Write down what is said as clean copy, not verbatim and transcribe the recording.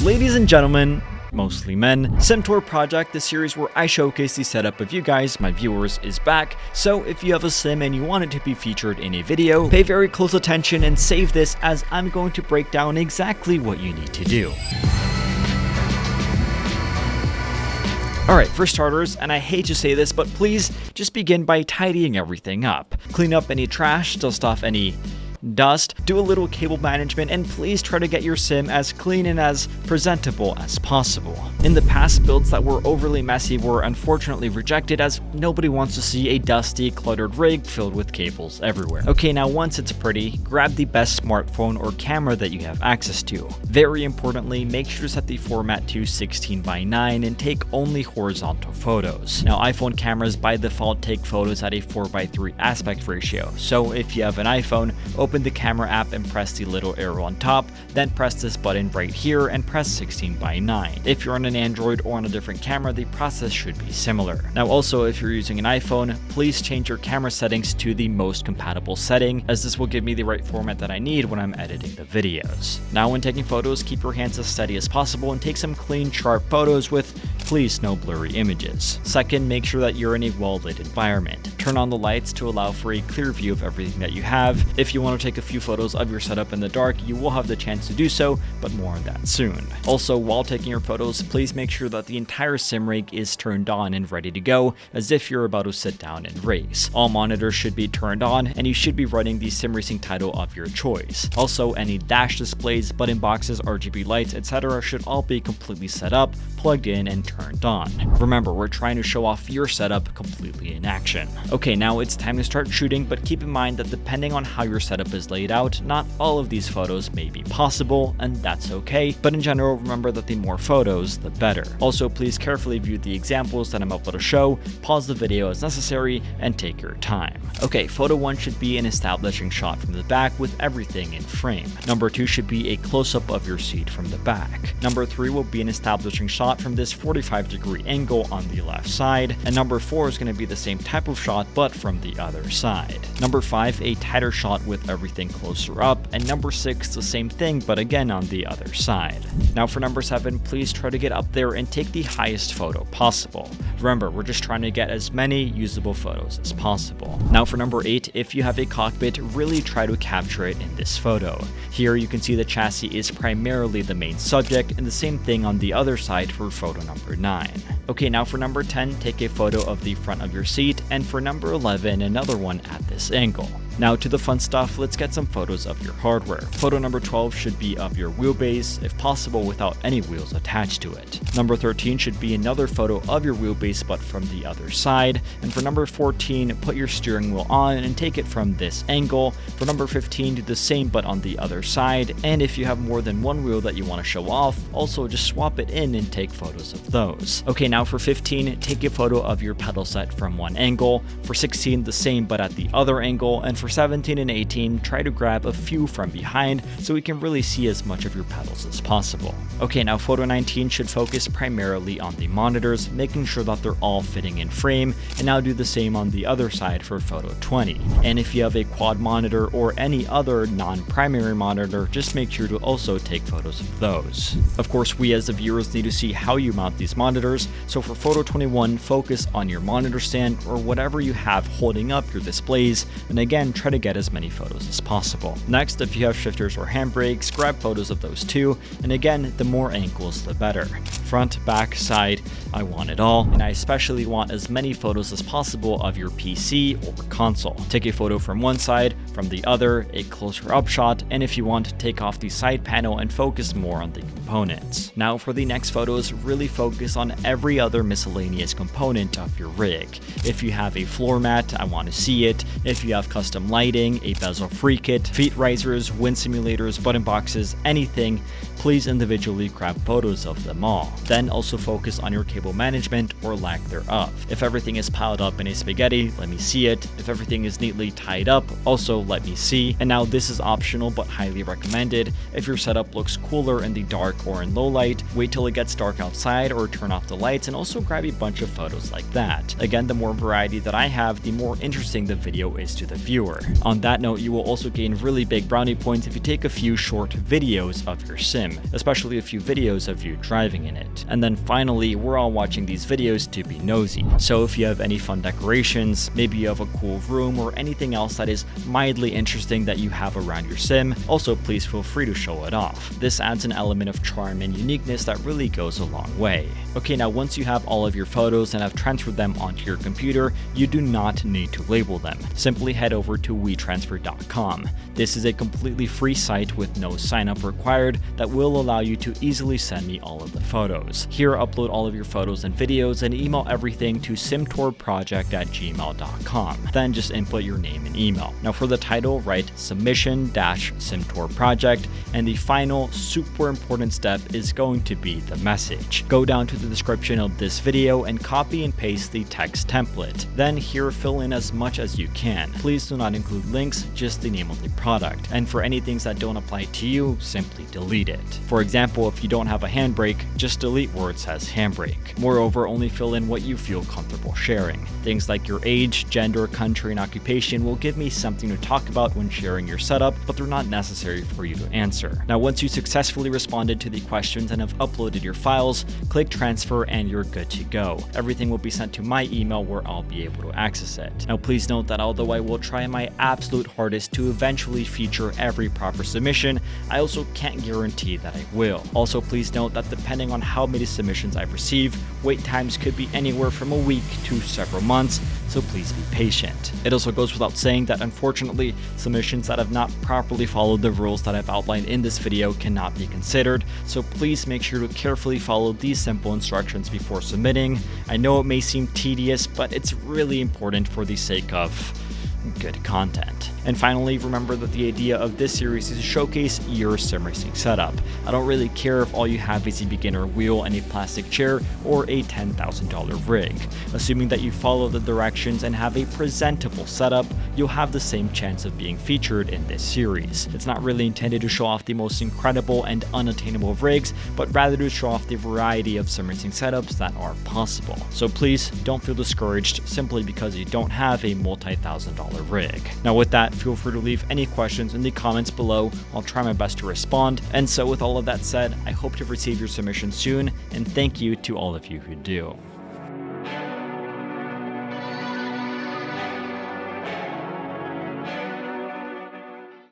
Ladies and gentlemen, mostly men, Sim Tour Project, the series where I showcase the setup of you guys, my viewers, is back. So if you have a sim and you want it to be featured in a video, pay very close attention and save this, as I'm going to break down exactly what you need to do. Alright, for starters, and I hate to say this, but please just begin by tidying everything up. Clean up any trash, dust off any dust, do a little cable management, and please try to get your sim as clean and as presentable as possible. In the past, builds that were overly messy were unfortunately rejected, as nobody wants to see a dusty, cluttered rig filled with cables everywhere. Okay, now once it's pretty, grab the best smartphone or camera that you have access to. Very importantly, make sure to set the format to 16:9 and take only horizontal photos. Now, iPhone cameras by default take photos at a 4:3 aspect ratio, so if you have an iPhone, open the camera app and press the little arrow on top, then press this button right here and press 16:9. If you're on an Android or on a different camera, the process should be similar. Now also, if you're using an iPhone, please change your camera settings to the most compatible setting, as this will give me the right format that I need when I'm editing the videos. Now when taking photos, keep your hands as steady as possible and take some clean, sharp photos with, please, no blurry images. Second, make sure that you're in a well-lit environment. Turn on the lights to allow for a clear view of everything that you have. If you want to take a few photos of your setup in the dark, you will have the chance to do so, but more on that soon. Also, while taking your photos, please make sure that the entire sim rig is turned on and ready to go, as if you're about to sit down and race. All monitors should be turned on, and you should be running the sim racing title of your choice. Also, any dash displays, button boxes, RGB lights, etc. should all be completely set up, plugged in, and turned on. Remember, we're trying to show off your setup completely in action. Okay, now it's time to start shooting, but keep in mind that depending on how your setup is laid out, not all of these photos may be possible, and that's okay, but in general, remember that the more photos, the better. Also, please carefully view the examples that I'm about to show, pause the video as necessary, and take your time. Okay, photo 1 should be an establishing shot from the back with everything in frame. Number 2 should be a close-up of your seat from the back. Number 3 will be an establishing shot from this 45-degree angle on the left side, and number 4 is going to be the same type of shot but from the other side. Number 5, a tighter shot with everything closer up, and number 6, the same thing but again on the other side. Now for number 7, please try to get up there and take the highest photo possible. Remember, we're just trying to get as many usable photos as possible. Now for number 8, if you have a cockpit, really try to capture it in this photo. Here you can see the chassis is primarily the main subject, and the same thing on the other side for photo number 9. Okay, now for number 10, take a photo of the front of your seat, and for number 11, another one at this angle. Now to the fun stuff, let's get some photos of your hardware. Photo number 12 should be of your wheelbase, if possible without any wheels attached to it. Number 13 should be another photo of your wheelbase but from the other side. And for number 14, put your steering wheel on and take it from this angle. For number 15, do the same but on the other side. And if you have more than one wheel that you want to show off, also just swap it in and take photos of those. Okay, now for 15, take a photo of your pedal set from one angle. For 16, the same but at the other angle. And for 17 and 18, try to grab a few from behind so we can really see as much of your pedals as possible. Okay, now photo 19 should focus primarily on the monitors, making sure that they're all fitting in frame, and now do the same on the other side for photo 20. And if you have a quad monitor or any other non-primary monitor, just make sure to also take photos of those. Of course, we as the viewers need to see how you mount these monitors, so for photo 21, focus on your monitor stand or whatever you have holding up your displays, and again, try to get as many photos as possible. Next, if you have shifters or handbrakes, grab photos of those too, and again, the more angles the better. Front, back, side, I want it all, and I especially want as many photos as possible of your PC or console. Take a photo from one side, from the other, a closer up shot, and if you want, take off the side panel and focus more on the components. Now for the next photos, really focus on every other miscellaneous component of your rig. If you have a floor mat, I want to see it. If you have custom lighting, a bezel-free kit, feet risers, wind simulators, button boxes, anything, please individually grab photos of them all. Then also focus on your cable management or lack thereof. If everything is piled up in a spaghetti, let me see it. If everything is neatly tied up, also let me see. And now this is optional but highly recommended. If your setup looks cooler in the dark dark or in low light, wait till it gets dark outside or turn off the lights, and also grab a bunch of photos like that. Again, the more variety that I have, the more interesting the video is to the viewer. On that note, you will also gain really big brownie points if you take a few short videos of your sim, especially a few videos of you driving in it. And then finally, we're all watching these videos to be nosy. So if you have any fun decorations, maybe you have a cool room or anything else that is mildly interesting that you have around your sim, also please feel free to show it off. This adds an element of charm and uniqueness that really goes a long way. Okay, now once you have all of your photos and have transferred them onto your computer, you do not need to label them. Simply head over to WeTransfer.com. This is a completely free site with no sign up required that will allow you to easily send me all of the photos. Here, upload all of your photos and videos and email everything to simtourproject@gmail.com. Then just input your name and email. Now for the title, write submission-simtourproject, and the final super important step is going to be the message. Go down to the description of this video and copy and paste the text template. Then here, fill in as much as you can. Please do not include links, just the name of the product. And for any things that don't apply to you, simply delete it. For example, if you don't have a handbrake, just delete where it says handbrake. Moreover, only fill in what you feel comfortable sharing. Things like your age, gender, country, and occupation will give me something to talk about when sharing your setup, but they're not necessary for you to answer. Now, once you successfully responded to the questions and have uploaded your files, click transfer and you're good to go. Everything will be sent to my email where I'll be able to access it. Now, please note that although I will try my absolute hardest to eventually feature every proper submission, I also can't guarantee that I will. Also, please note that depending on how many submissions I receive, wait times could be anywhere from a week to several months, so please be patient. It also goes without saying that unfortunately, submissions that have not properly followed the rules that I've outlined in this video cannot be considered, so please make sure to carefully follow these simple instructions before submitting. I know it may seem tedious, but it's really important for the sake of good content. And finally, remember that the idea of this series is to showcase your sim racing setup. I don't really care if all you have is a beginner wheel and a plastic chair or a $10,000 rig. Assuming that you follow the directions and have a presentable setup, you'll have the same chance of being featured in this series. It's not really intended to show off the most incredible and unattainable rigs, but rather to show off the variety of sim racing setups that are possible. So please don't feel discouraged simply because you don't have a multi-$1,000 rig. Now with that, feel free to leave any questions in the comments below. I'll try my best to respond. And so with all of that said, I hope to receive your submission soon, and thank you to all of you who do.